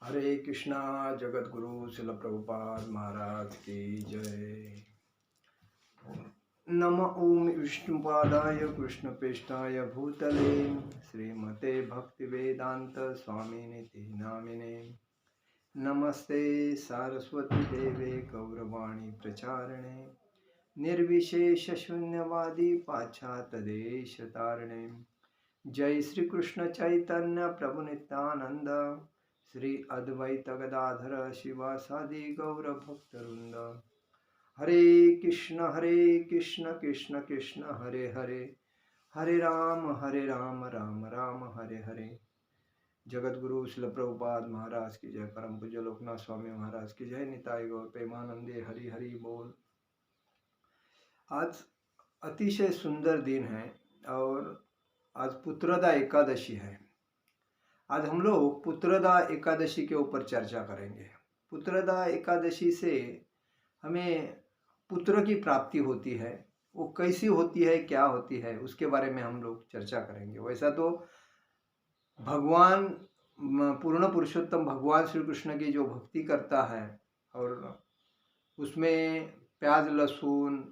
हरे कृष्णा। जगत गुरु शिल प्रभुपाद महाराज की जय। नम ओम विष्णुपादाय कृष्णप्रेष्ठाय भूतले श्रीमते भक्ति वेदांत स्वामी निति नामिने। नमस्ते सारस्वती देवे गौरवाणी प्रचारणे निर्विशेष शून्यवादी पाश्चात्य देश तारणे। जय श्री कृष्ण चैतन्य प्रभु नित्यानंद श्री अद्वैत गदाधर शिवासादि गौर भक्तवृंद। हरे कृष्ण कृष्ण कृष्ण हरे हरे, हरे राम राम राम हरे हरे। जगत गुरु शिल प्रभुपाद महाराज की जय। परम पूज्य लोकनाथ स्वामी महाराज की जय। निताई गौर प्रेमानंदे हरि हरि बोल। आज अतिशय सुंदर दिन है और आज पुत्रदा एकादशी है। आज हम लोग पुत्रदा एकादशी के ऊपर चर्चा करेंगे। पुत्रदा एकादशी से हमें पुत्र की प्राप्ति होती है, वो कैसी होती है, क्या होती है, उसके बारे में हम लोग चर्चा करेंगे। वैसा तो भगवान पूर्ण पुरुषोत्तम भगवान श्री कृष्ण की जो भक्ति करता है और उसमें प्याज लहसुन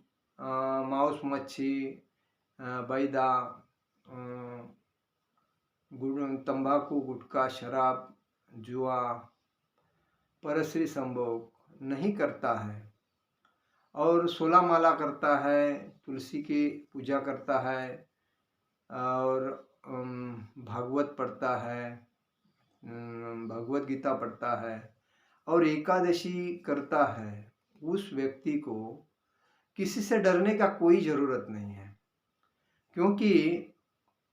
मांस मच्छी बैदा तंबाकू गुटखा शराब जुआ परश्री संभोग नहीं करता है और 16 माला करता है, तुलसी की पूजा करता है और भागवत पढ़ता है, भगवत गीता पढ़ता है और एकादशी करता है, उस व्यक्ति को किसी से डरने का कोई ज़रूरत नहीं है, क्योंकि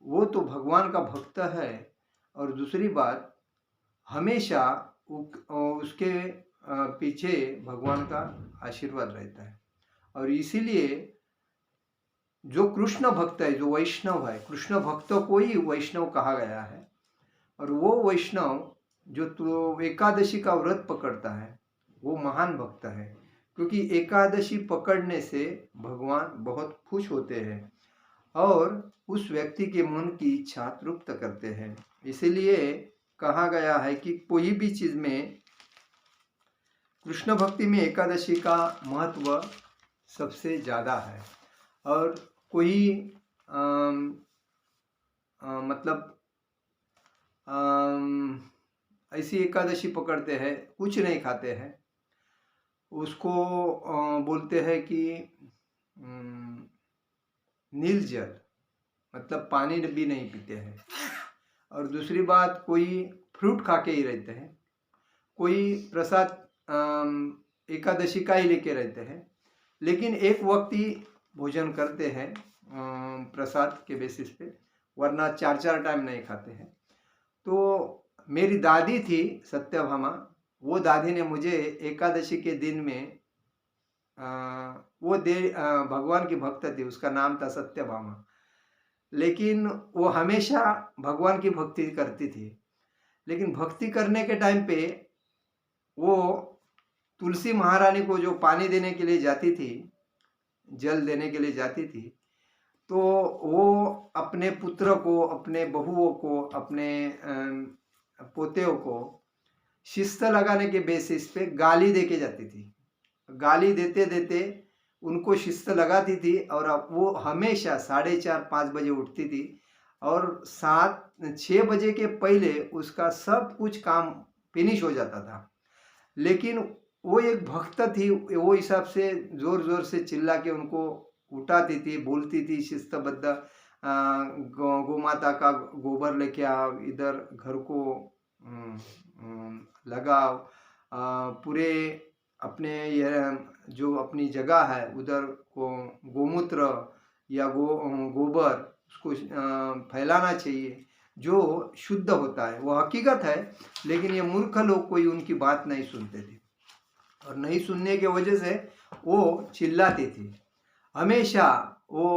वो तो भगवान का भक्त है। और दूसरी बात, हमेशा उसके पीछे भगवान का आशीर्वाद रहता है। और इसीलिए जो कृष्ण भक्त है, जो वैष्णव है, कृष्ण भक्तों को ही वैष्णव कहा गया है। और वो वैष्णव जो तो एकादशी का व्रत पकड़ता है वो महान भक्त है, क्योंकि एकादशी पकड़ने से भगवान बहुत खुश होते हैं और उस व्यक्ति के मन की इच्छा तृप्त करते हैं। इसीलिए कहा गया है कि कोई भी चीज़ में कृष्ण भक्ति में एकादशी का महत्व सबसे ज़्यादा है। और कोई मतलब ऐसी एकादशी पकड़ते हैं, कुछ नहीं खाते हैं, उसको बोलते हैं कि नील जल, मतलब पानी भी नहीं पीते हैं। और दूसरी बात, कोई फ्रूट खा के ही रहते हैं, कोई प्रसाद एकादशी का ही लेके रहते हैं, लेकिन एक वक्त ही भोजन करते हैं प्रसाद के बेसिस पे, वरना 4 टाइम नहीं खाते हैं। तो मेरी दादी थी सत्यभामा, वो दादी ने मुझे एकादशी के दिन में वो भगवान की भक्त थी, उसका नाम था सत्यभामा, लेकिन वो हमेशा भगवान की भक्ति करती थी। लेकिन भक्ति करने के टाइम पे वो तुलसी महारानी को जो पानी देने के लिए जाती थी, जल देने के लिए जाती थी, तो वो अपने पुत्र को, अपने बहुओं को, अपने पोतेओं को शिस्त लगाने के बेसिस पे गाली दे के जाती थी। गाली देते देते उनको शिस्त लगाती थी और वो हमेशा 4:30-5 बजे उठती थी और 7-6 बजे के पहले उसका सब कुछ काम फिनिश हो जाता था। लेकिन वो एक भक्त थी, वो हिसाब से जोर जोर से चिल्ला के उनको उठाती थी, बोलती थी शिस्तबद्ध गौ माता का गोबर लेके आओ, इधर घर को लगाओ, पूरे अपने यह जो अपनी जगह है उधर को गोमूत्र या गोबर उसको फैलाना चाहिए, जो शुद्ध होता है। वो हकीकत है, लेकिन ये मूर्ख लोग कोई उनकी बात नहीं सुनते थे और नहीं सुनने के वजह से वो चिल्लाती थी। हमेशा वो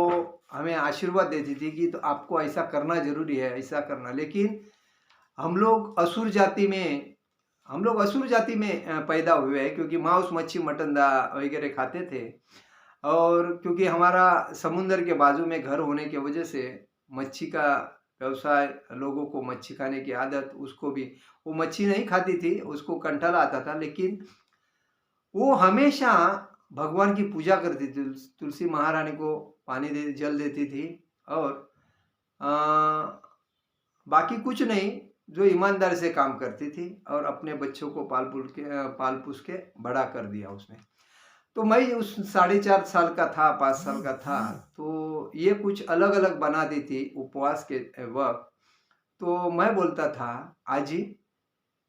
हमें आशीर्वाद देती थी कि तो आपको ऐसा करना जरूरी है, ऐसा करना। लेकिन हम लोग असुर जाति में पैदा हुए हैं, क्योंकि मांस मच्छी मटन वगैरह खाते थे। और क्योंकि हमारा समुंदर के बाजू में घर होने की वजह से मच्छी का व्यवसाय, लोगों को मच्छी खाने की आदत, उसको भी, वो मच्छी नहीं खाती थी, उसको कंटाल आता था, लेकिन वो हमेशा भगवान की पूजा करती थी। तुलसी महारानी को पानी दे जल देती थी और अ, बाकी कुछ नहीं, जो ईमानदारी से काम करती थी और अपने बच्चों को पाल पोस के बड़ा कर दिया उसने। तो मैं उस 4.5 साल का था, 5 साल का था, तो ये कुछ अलग अलग बनाती थी उपवास के वक्त। तो मैं बोलता था, आजी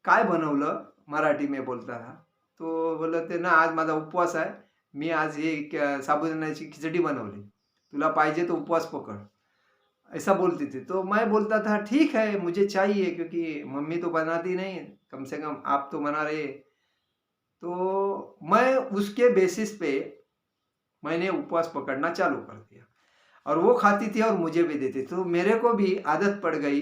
काय बनवलं, मराठी में बोलता था। तो बोलत ते ना, आज माझा उपवास आहे, मी आज हे साबुदाण्याची खिचडी बनवली, तुला पाहिजे तो उपवास पकड़, ऐसा बोलती थी। तो मैं बोलता था ठीक है, मुझे चाहिए, क्योंकि मम्मी तो बनाती नहीं, कम से कम आप तो बना रहे। तो मैं उसके बेसिस पे मैंने उपवास पकड़ना चालू कर दिया और वो खाती थी और मुझे भी देती। तो मेरे को भी आदत पड़ गई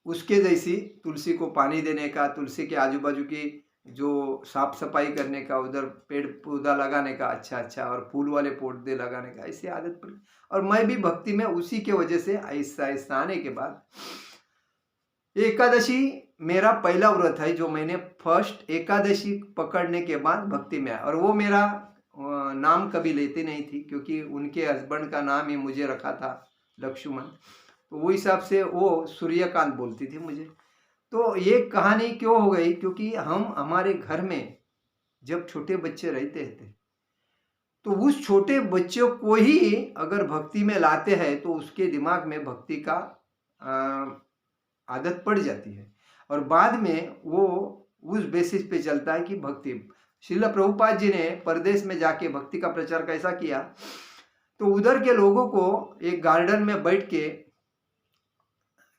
उसके जैसी, तुलसी को पानी देने का, तुलसी के आजू बाजू की जो साफ सफाई करने का, उधर पेड़ पौधा लगाने का अच्छा अच्छा, और फूल वाले पौधे लगाने का, ऐसी आदत पड़ी। और मैं भी भक्ति में उसी के वजह से आहिस्ता आहिस्ता आने के बाद, एकादशी मेरा पहला व्रत है जो मैंने फर्स्ट एकादशी पकड़ने के बाद भक्ति में आया। और वो मेरा नाम कभी लेती नहीं थी, क्योंकि उनके हस्बैंड का नाम ही मुझे रखा था लक्ष्मण, तो वो हिसाब से वो सूर्यकांत बोलती थी मुझे। तो ये कहानी क्यों हो गई, क्योंकि हमारे घर में जब छोटे बच्चे रहते थे, तो उस छोटे बच्चों को ही अगर भक्ति में लाते हैं तो उसके दिमाग में भक्ति का आदत पड़ जाती है, और बाद में वो उस बेसिस पे चलता है कि भक्ति। श्रील प्रभुपाद जी ने परदेश में जाके भक्ति का प्रचार कैसा किया, तो उधर के लोगों को एक गार्डन में बैठ के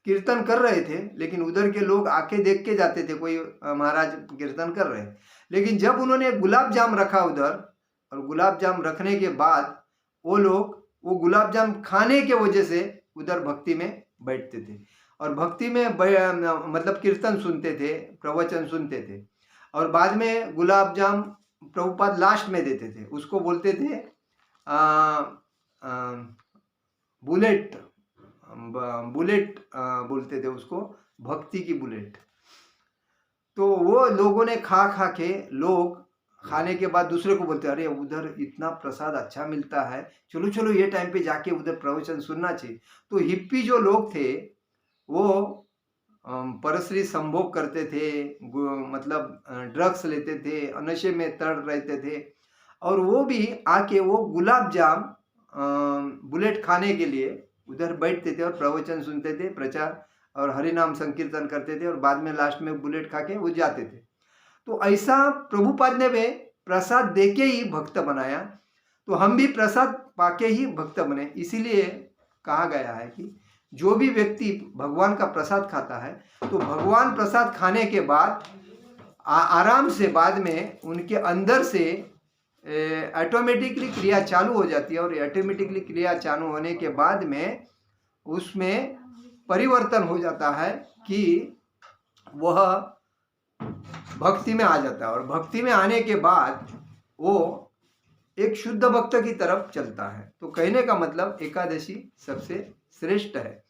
कीर्तन कर रहे थे, लेकिन उधर के लोग आके देख के जाते थे, कोई महाराज कीर्तन कर रहे हैं। लेकिन जब उन्होंने गुलाब जाम रखा उधर, और गुलाब जाम रखने के बाद वो लोग वो गुलाब जाम खाने के वजह से उधर भक्ति में बैठते थे, और भक्ति में मतलब कीर्तन सुनते थे, प्रवचन सुनते थे, और बाद में गुलाब जाम प्रभुपाद लास्ट में देते थे, उसको बोलते थे बुलेट, बुलेट बोलते थे उसको, भक्ति की बुलेट। तो वो लोगों ने खा खा के, लोग खाने के बाद दूसरे को बोलते, अरे उधर इतना प्रसाद अच्छा मिलता है, चलो चलो ये टाइम पे जाके उधर प्रवचन सुनना चाहिए। तो हिप्पी जो लोग थे वो परश्री संभोग करते थे, मतलब ड्रग्स लेते थे, नशे में तड़ रहते थे, और वो भी आके वो गुलाब जाम बुलेट खाने के लिए उधर बैठते थे और प्रवचन सुनते थे, प्रचार और हरि नाम संकीर्तन करते थे, और बाद में लास्ट में बुलेट खा के वो जाते थे। तो ऐसा प्रभुपाद ने भी प्रसाद देके ही भक्त बनाया, तो हम भी प्रसाद पाके ही भक्त बने। इसीलिए कहा गया है कि जो भी व्यक्ति भगवान का प्रसाद खाता है, तो भगवान प्रसाद खाने के बाद आराम से बाद में उनके अंदर से ऑटोमेटिकली क्रिया चालू हो जाती है, और ऑटोमेटिकली क्रिया चालू होने के बाद में उसमें परिवर्तन हो जाता है कि वह भक्ति में आ जाता है, और भक्ति में आने के बाद वो एक शुद्ध भक्त की तरफ चलता है। तो कहने का मतलब एकादशी सबसे श्रेष्ठ है।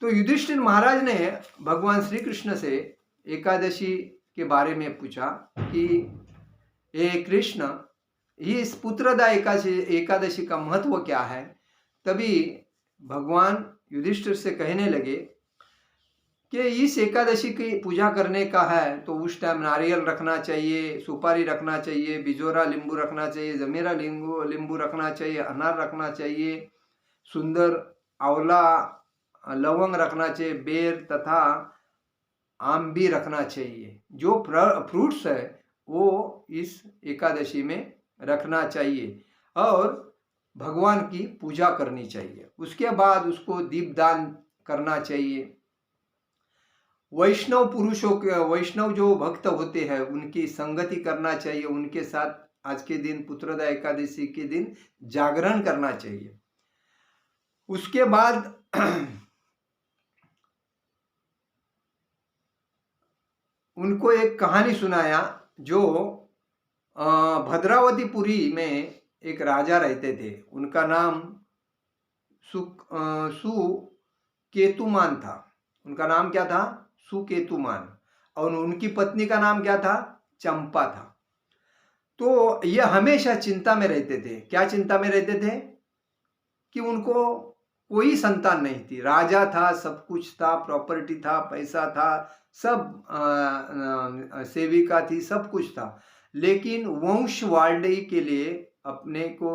तो युधिष्ठिर महाराज ने भगवान श्री कृष्ण से एकादशी के बारे में पूछा कि हे कृष्ण, इस पुत्रदा एकादशी का महत्व क्या है। तभी भगवान युधिष्ठिर से कहने लगे कि इस एकादशी की पूजा करने का है तो उस टाइम नारियल रखना चाहिए, सुपारी रखना चाहिए, बिजोरा नींबू रखना चाहिए, जमीरा नींबू रखना चाहिए, अनार रखना चाहिए, सुंदर आंवला लवंग रखना चाहिए, बेर तथा आम भी रखना चाहिए। जो फ्रूट्स है वो इस एकादशी में रखना चाहिए, और भगवान की पूजा करनी चाहिए। उसके बाद उसको दीपदान करना चाहिए। वैष्णव पुरुषों के, वैष्णव जो भक्त होते हैं उनकी संगति करना चाहिए, उनके साथ आज के दिन पुत्रदा एकादशी के दिन जागरण करना चाहिए। उसके बाद उनको एक कहानी सुनाया, जो भद्रावतीपुरी में एक राजा रहते थे, उनका नाम सुकेतुमान था। उनका नाम क्या था? सुकेतुमान। और उनकी पत्नी का नाम क्या था? चंपा था। तो ये हमेशा चिंता में रहते थे। क्या चिंता में रहते थे? कि उनको कोई संतान नहीं थी। राजा था, सब कुछ था, प्रॉपर्टी था, पैसा था, सब सेविका थी, सब कुछ था, लेकिन वंशवाड़ी के लिए अपने को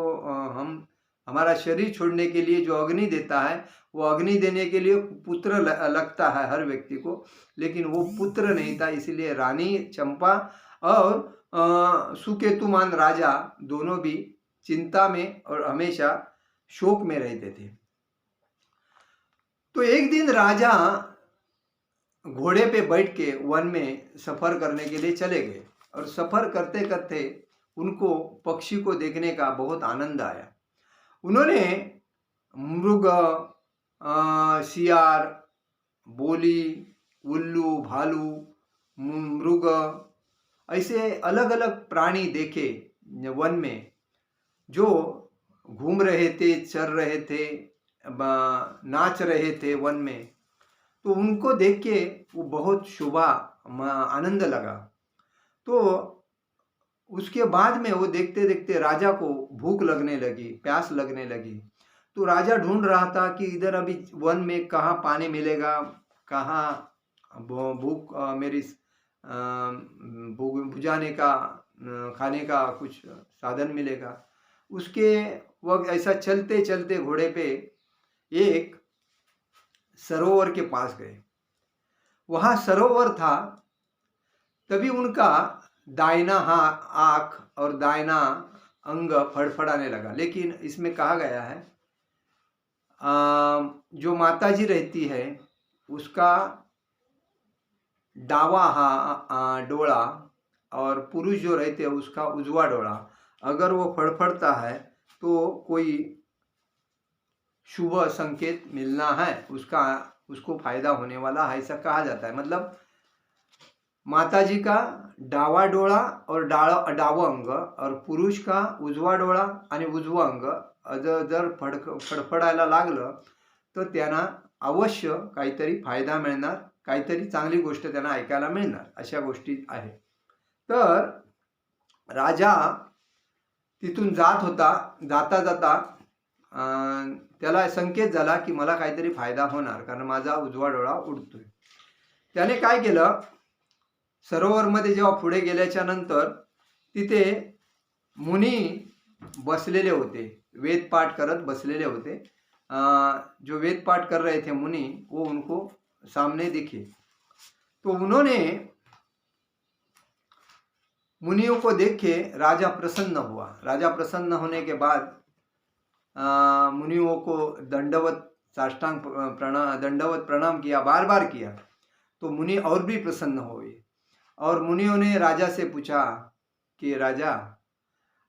हम हमारा शरीर छोड़ने के लिए जो अग्नि देता है, वो अग्नि देने के लिए पुत्र लगता है हर व्यक्ति को, लेकिन वो पुत्र नहीं था। इसलिए रानी चंपा और सुकेतुमान राजा दोनों भी चिंता में और हमेशा शोक में रहते थे। तो एक दिन राजा घोड़े पे बैठ के वन में सफर करने के लिए चले गए, और सफर करते करते उनको पक्षी को देखने का बहुत आनंद आया। उन्होंने मृग, सियार, बोली, उल्लू, भालू, मृग, ऐसे अलग अलग प्राणी देखे वन में, जो घूम रहे थे, चर रहे थे, नाच रहे थे वन में। तो उनको देख के वो बहुत शोभा, आनंद लगा। तो उसके बाद में वो देखते देखते राजा को भूख लगने लगी, प्यास लगने लगी। तो राजा ढूंढ रहा था कि इधर अभी वन में कहाँ पानी मिलेगा, कहाँ भूख मेरी बुझाने का, खाने का कुछ साधन मिलेगा। उसके वक्त ऐसा चलते चलते घोड़े पे एक सरोवर के पास गए। वहाँ सरोवर था। तभी उनका दाहिना आँख और दाहिना अंग फड़फड़ाने लगा। लेकिन इसमें कहा गया है जो माताजी रहती है उसका डावा डोळा, और पुरुष जो रहते हैं उसका उजवा डोळा अगर वो फड़फड़ता है तो कोई शुभ संकेत मिलना है, उसको फायदा होने वाला है, ऐसा कहा जाता है। मतलब माताजी का डावा डोळा और डावं अंग और पुरुष का उजवा डोळा आणि उजवा अंग जर फडफडायला लागलं तर त्यांना अवश्य काहीतरी फायदा मिळणार, काहीतरी चांगली गोष्ट त्यांना ऐकायला मिळणार, अशा गोष्टी आहेत. तर राजा तिथून जात होता. जाता जाता त्याला संकेत झाला की मला काहीतरी फायदा होणार, कारण माझा उजवा डोळा उडतोय. त्याने काय केलं, सरोवरमध्ये जेव्हा पुढे गेल्याच्या नंतर तिथे मुनी बसलेले होते, वेद पाठ करत बसलेले होते. जो वेद पाठ कर रहे थे मुनि, वो उनको सामने दिखे. तो उन्होंने मुनियों को देख के राजा प्रसन्न हुआ. राजा प्रसन्न होने के बाद मुनियों को दंडवत प्रणाम किया, बार बार किया. तो मुनि और भी प्रसन्न हुए और मुनियों ने राजा से पूछा कि राजा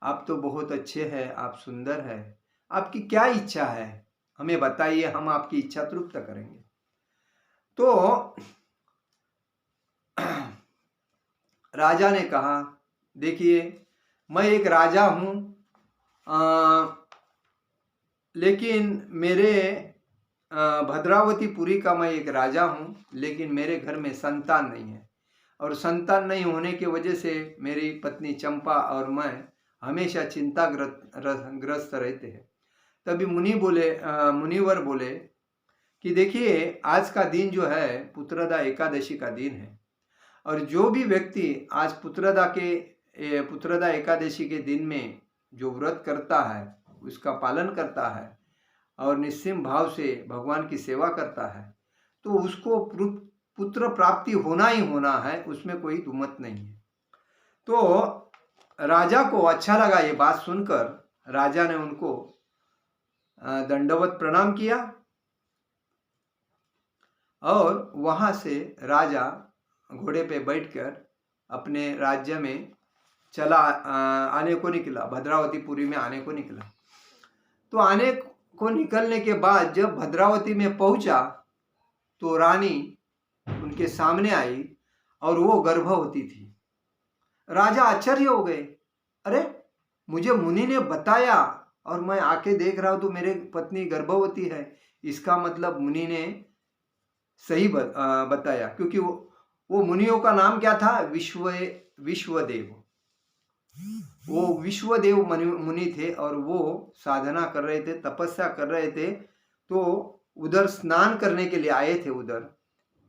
आप तो बहुत अच्छे हैं, आप सुंदर हैं, आपकी क्या इच्छा है, हमें बताइए, हम आपकी इच्छा तृप्त करेंगे. तो राजा ने कहा, देखिए मैं एक राजा हूँ, लेकिन मेरे भद्रावतीपुरी का मैं एक राजा हूँ, लेकिन मेरे घर में संतान नहीं है, और संतान नहीं होने की वजह से मेरी पत्नी चंपा और मैं हमेशा चिंताग्रस्त रहते हैं. तभी मुनिवर बोले कि देखिए आज का दिन जो है पुत्रदा एकादशी का दिन है, और जो भी व्यक्ति आज पुत्रदा एकादशी के दिन में जो व्रत करता है, उसका पालन करता है और निस्सीम भाव से भगवान की सेवा करता है, तो उसको पुत्र प्राप्ति होना ही होना है, उसमें कोई दुमत नहीं है. तो राजा को अच्छा लगा ये बात सुनकर. राजा ने उनको दंडवत प्रणाम किया और वहां से राजा घोड़े पे बैठकर अपने राज्य में आने को निकला, भद्रावतीपुरी में आने को निकला. तो आने को निकलने के बाद जब भद्रावती में पहुंचा तो रानी उनके सामने आई और वो गर्भवती थी. राजा आश्चर्य हो गए. अरे मुझे मुनि ने बताया और मैं आके देख रहा हूँ तो मेरे पत्नी गर्भवती है। इसका मतलब मुनि ने सही बताया, क्योंकि वो मुनियों का नाम क्या था? विश्वदेव। वो विश्वदेव मुनि थे और वो साधना कर रहे थे, तपस्या कर रहे थे। तो उधर स्नान करने के लिए आए थे, उधर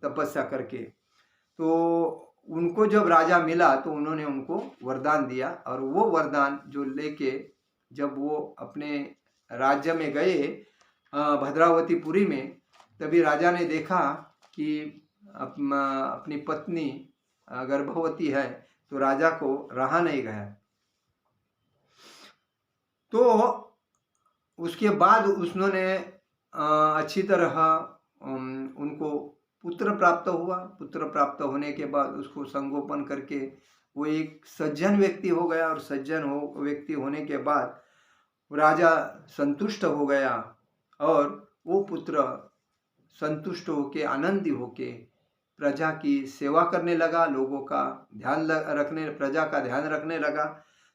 तपस्या करके। तो उनको जब राजा मिला तो उन्होंने उनको वरदान दिया, और वो वरदान जो लेके जब वो अपने राज्य में गए भद्रावतीपुरी में, तभी राजा ने देखा कि अपनी पत्नी गर्भवती है, तो राजा को रहा नहीं गया। तो उसके बाद उन्होंने अच्छी तरह उनको पुत्र प्राप्त हुआ। पुत्र प्राप्त होने के बाद उसको संगोपन करके वो एक सज्जन व्यक्ति हो गया, और सज्जन व्यक्ति होने के बाद राजा संतुष्ट हो गया, और वो पुत्र संतुष्ट होके, आनंदी होके प्रजा की सेवा करने लगा, लोगों का ध्यान रखने, प्रजा का ध्यान रखने लगा।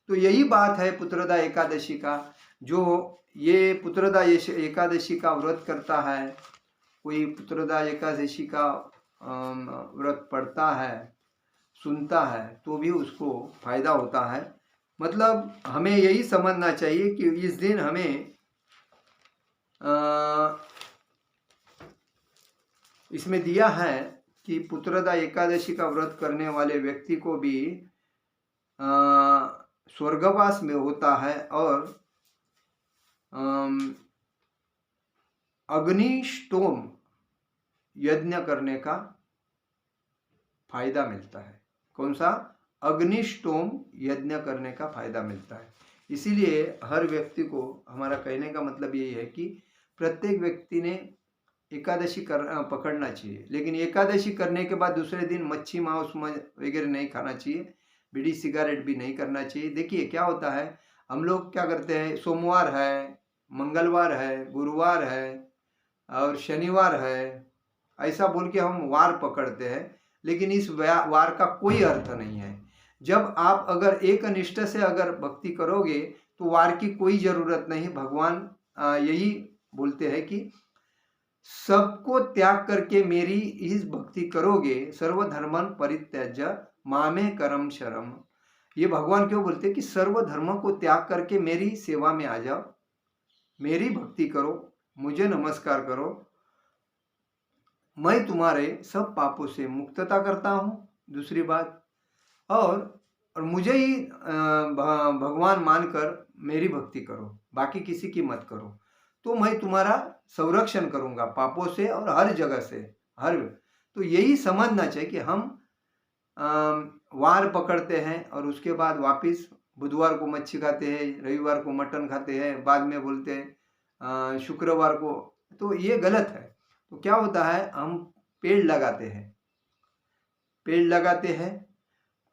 तो यही बात है पुत्रदा एकादशी का। जो ये पुत्रदा एकादशी का व्रत करता है, कोई पुत्रदा एकादशी का व्रत पढ़ता है, सुनता है, तो भी उसको फायदा होता है। मतलब हमें यही समझना चाहिए कि इस दिन हमें इसमें दिया है कि पुत्रदा एकादशी का व्रत करने वाले व्यक्ति को भी स्वर्गवास में होता है, और अग्निष्टोम यज्ञ करने का फायदा मिलता है। कौन सा? अग्निष्टोम यज्ञ करने का फायदा मिलता है। इसीलिए हर व्यक्ति को, हमारा कहने का मतलब यही है कि प्रत्येक व्यक्ति ने एकादशी पकड़ना चाहिए, लेकिन एकादशी करने के बाद दूसरे दिन मच्छी मांस वगैरह नहीं खाना चाहिए, बीड़ी सिगरेट भी नहीं करना चाहिए। देखिए क्या होता है, हम लोग क्या करते हैं, सोमवार है, मंगलवार है, गुरुवार है और शनिवार है, ऐसा बोल के हम वार पकड़ते हैं, लेकिन इस वार का कोई अर्थ नहीं है। जब आप अगर एक निष्ठा से अगर भक्ति करोगे तो वार की कोई जरूरत नहीं। भगवान यही बोलते हैं कि सबको त्याग करके मेरी इस भक्ति करोगे, सर्वधर्मन परित्यज्य मामे करम शरम। ये भगवान क्यों बोलते हैं कि सर्व धर्म को त्याग करके मेरी सेवा में आ जाओ, मेरी भक्ति करो, मुझे नमस्कार करो, मैं तुम्हारे सब पापों से मुक्तता करता हूँ। दूसरी बात, और मुझे ही भगवान मानकर मेरी भक्ति करो, बाकी किसी की मत करो, तो मैं तुम्हारा संरक्षण करूंगा पापों से और हर जगह से, हर। तो यही समझना चाहिए कि हम वार पकड़ते हैं और उसके बाद वापस बुधवार को मच्छी खाते हैं, रविवार को मटन खाते हैं, बाद में बोलते हैं शुक्रवार को, तो ये गलत है। तो क्या होता है, हम पेड़ लगाते हैं, पेड़ लगाते हैं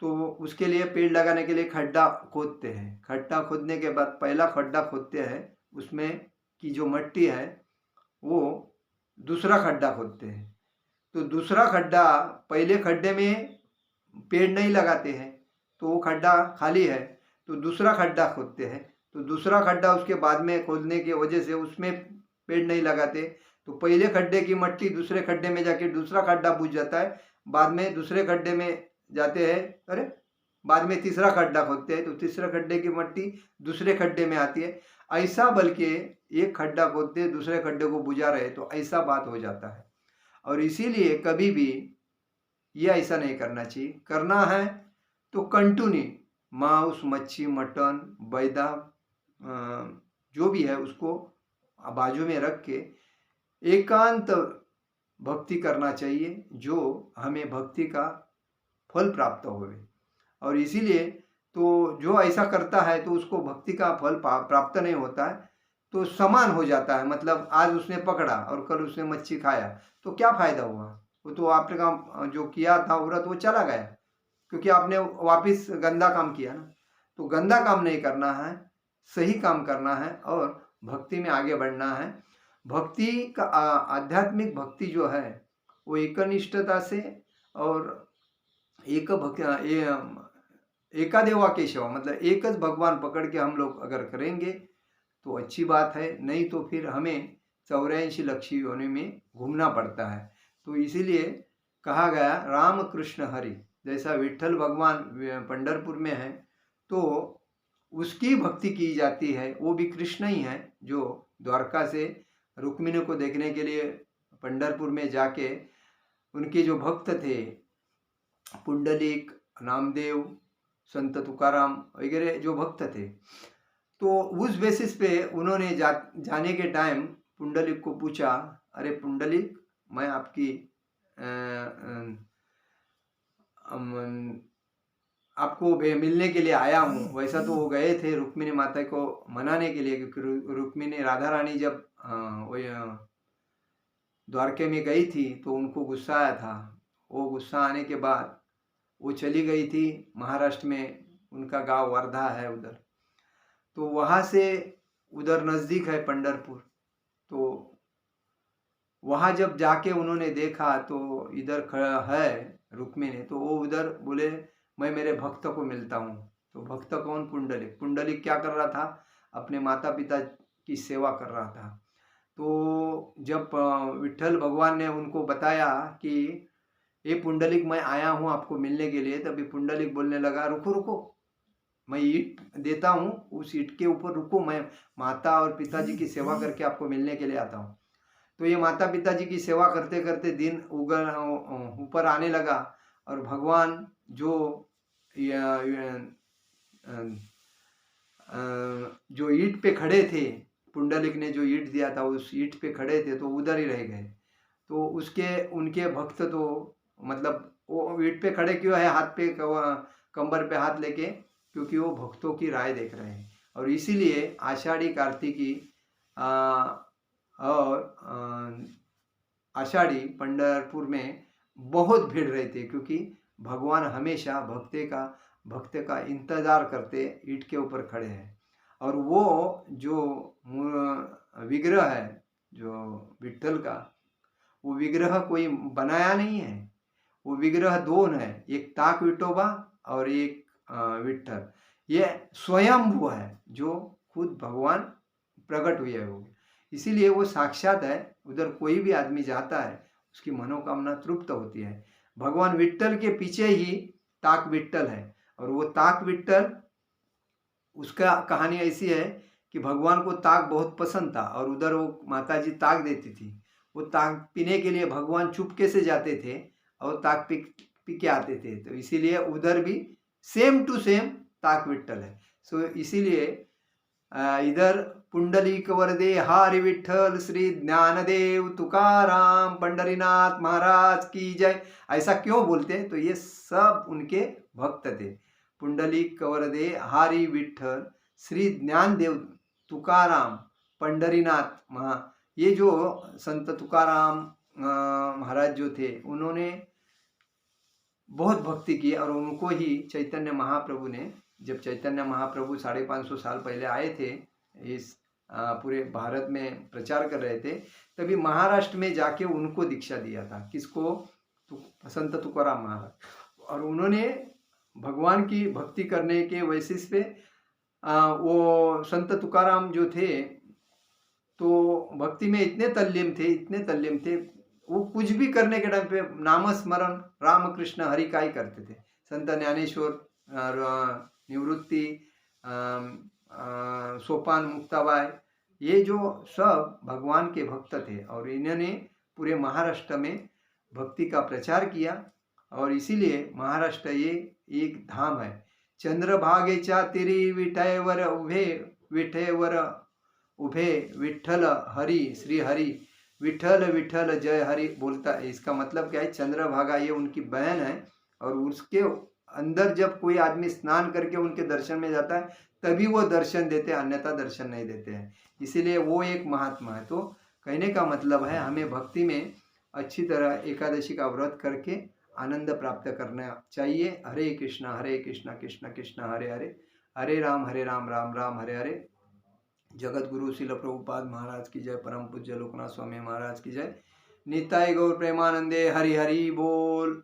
तो उसके लिए, पेड़ लगाने के लिए खड्डा खोदते हैं। खड्डा खोदने के बाद पहला खड्डा खोदते हैं, उसमें की जो मिट्टी है वो दूसरा खड्डा खोदते हैं। तो दूसरा खड्डा, पहले खड्डे में पेड़ नहीं लगाते हैं तो वो खड्डा खाली है, तो दूसरा खड्डा खोदते हैं। तो दूसरा खड्डा उसके बाद में खोदने की वजह से उसमें पेड़ नहीं लगाते, तो पहले खड्डे की मिट्टी दूसरे खड्डे में जाके दूसरा खड्डा बुझ जाता है, बाद में दूसरे खड्डे में जाते हैं, अरे बाद में तीसरा खड्डा खोदते हैं, तो तीसरे खड्डे की मिट्टी दूसरे खड्डे में आती है। ऐसा, बल्कि एक खड्डा खोदते दूसरे खड्डे को बुझा रहे, तो ऐसा बात हो जाता है। और इसीलिए कभी भी ये ऐसा नहीं करना चाहिए। करना है तो कंटिन्यू मांस, मच्छी, मटन, बैदा जो भी है उसको बाजू में रख के एकांत भक्ति करना चाहिए, जो हमें भक्ति का फल प्राप्त होवे। और इसीलिए तो जो ऐसा करता है तो उसको भक्ति का फल प्राप्त नहीं होता है, तो समान हो जाता है। मतलब आज उसने पकड़ा और कल उसने मच्छी खाया, तो क्या फायदा हुआ? वो तो आपने काम जो किया था व्रत वो चला गया, क्योंकि आपने वापस गंदा काम किया ना। तो गंदा काम नहीं करना है, सही काम करना है और भक्ति में आगे बढ़ना है। भक्ति का आध्यात्मिक भक्ति जो है वो एकनिष्ठता से और एकादेवा केशव, मतलब एक भगवान पकड़ के हम लोग अगर करेंगे तो अच्छी बात है, नहीं तो फिर हमें 84 लक्ष्य योनि में घूमना पड़ता है। तो इसीलिए कहा गया राम कृष्ण हरि, जैसा विट्ठल भगवान पंढरपुर में है तो उसकी भक्ति की जाती है, वो भी कृष्ण ही है जो द्वारका से रुक्मिणी को देखने के लिए पंढरपुर में जाके उनके जो भक्त थे पुंडलिक, नामदेव, संत तुकाराम वगैरह जो भक्त थे, तो उस बेसिस पे उन्होंने जाने के टाइम पुंडलिक को पूछा, अरे पुंडलिक मैं आपकी आपको मिलने के लिए आया हूँ। वैसा तो वो गए थे रुक्मिणी माता को मनाने के लिए, क्योंकि रुक्मिणी राधा रानी जब द्वारके में गई थी तो उनको गुस्सा आया था। वो गुस्सा आने के बाद वो चली गई थी महाराष्ट्र में, उनका गांव वर्धा है उधर, तो वहाँ से उधर नज़दीक है पंढरपुर। तो वहाँ जब जाके उन्होंने देखा तो इधर खड़ा है रुक्मिणी, तो वो उधर बोले मैं मेरे भक्त को मिलता हूँ। तो भक्त कौन? पुंडलिक। पुंडलिक क्या कर रहा था? अपने माता पिता की सेवा कर रहा था। तो जब विट्ठल भगवान ने उनको बताया कि ये पुंडलिक मैं आया हूँ आपको मिलने के लिए, तभी पुंडलिक बोलने लगा रुको रुको, मैं ईंट देता हूँ, उस ईंट के ऊपर रुको, मैं माता और पिताजी की सेवा करके आपको मिलने के लिए आता हूँ। तो ये माता पिताजी की सेवा करते करते दिन ऊपर आने लगा और भगवान जो ईंट पे खड़े थे, पुंडलिक ने जो ईंट दिया था उस ईंट पे खड़े थे, तो उधर ही रह गए। तो उनके भक्त तो मतलब वो ईंट पे खड़े क्यों है, हाथ पे कंबर पे हाथ लेके, क्योंकि वो भक्तों की राय देख रहे हैं। और इसीलिए आषाढ़ी कार्तिकी और आषाढ़ी पंढरपुर में बहुत भीड़ रहती है, क्योंकि भगवान हमेशा भक्त का इंतजार करते ईंट के ऊपर खड़े हैं। और वो जो विग्रह है जो विट्ठल का, वो विग्रह कोई बनाया नहीं है, वो विग्रह दो है, एक ताक विठोबा और एक विट्ठल। ये स्वयंभू है, जो खुद भगवान प्रकट हुए हो, इसीलिए वो साक्षात है। उधर कोई भी आदमी जाता है उसकी मनोकामना तृप्त होती है। भगवान विट्ठल के पीछे ही ताक विट्ठल है, और वो ताक विट्ठल, उसका कहानी ऐसी है कि भगवान को ताक बहुत पसंद था और उधर वो माताजी ताक देती थी। वो ताक पीने के लिए भगवान चुपके से जाते थे और ताक पी के आते थे। तो इसीलिए उधर भी सेम टू सेम ताक विट्ठल है। सो इसीलिए इधर पुंडलिक वरदे हरि विठ्ठल श्री ज्ञानदेव तुकाराम पंडरीनाथ महाराज की जय, ऐसा क्यों बोलते हैं? तो ये सब उनके भक्त थे। पुंडलिक वरदे हरि विठ्ठल श्री ज्ञानदेव तुकाराम पंडरीनाथ ये जो संत तुकाराम महाराज जो थे, उन्होंने बहुत भक्ति की, और उनको ही चैतन्य महाप्रभु ने, जब चैतन्य महाप्रभु 550 साल पहले आए थे, इस पूरे भारत में प्रचार कर रहे थे, तभी महाराष्ट्र में जाके उनको दीक्षा दिया था। किसको? संत तुकाराम महाराज। और उन्होंने भगवान की भक्ति करने के वैशिष पे वो संत तुकाराम जो थे तो भक्ति में इतने तल्लीन थे, वो कुछ भी करने के टाइम पे नाम स्मरण राम कृष्ण हरि का ही करते थे। संत ज्ञानेश्वर, निवृत्ति, सोपान मुक्ताबाई, ये जो सब भगवान के भक्त थे, और इन्होंने पूरे महाराष्ट्र में भक्ति का प्रचार किया। और इसीलिए महाराष्ट्र ये एक धाम है। चंद्रभागेच्या तीरी विठेवर उभे विठ्ठल हरि श्री हरि, विठ्ठल विठ्ठल जय हरि बोलता है। इसका मतलब क्या है? चंद्रभागा ये उनकी बहन है, और उसके अंदर जब कोई आदमी स्नान करके उनके दर्शन में जाता है तभी वो दर्शन देते हैं, अन्यथा दर्शन नहीं देते हैं। इसीलिए वो एक महात्मा है। तो कहने का मतलब है हमें भक्ति में अच्छी तरह एकादशी का व्रत करके आनंद प्राप्त करना चाहिए। हरे कृष्णा कृष्ण कृष्ण हरे हरे, हरे राम राम राम हरे हरे। जगत गुरु शिल प्रभुपाद महाराज की जय, परम पूज्य लोकनाथ स्वामी महाराज की जय। निताय गौर प्रेमानंदे, हरि हरि बोल।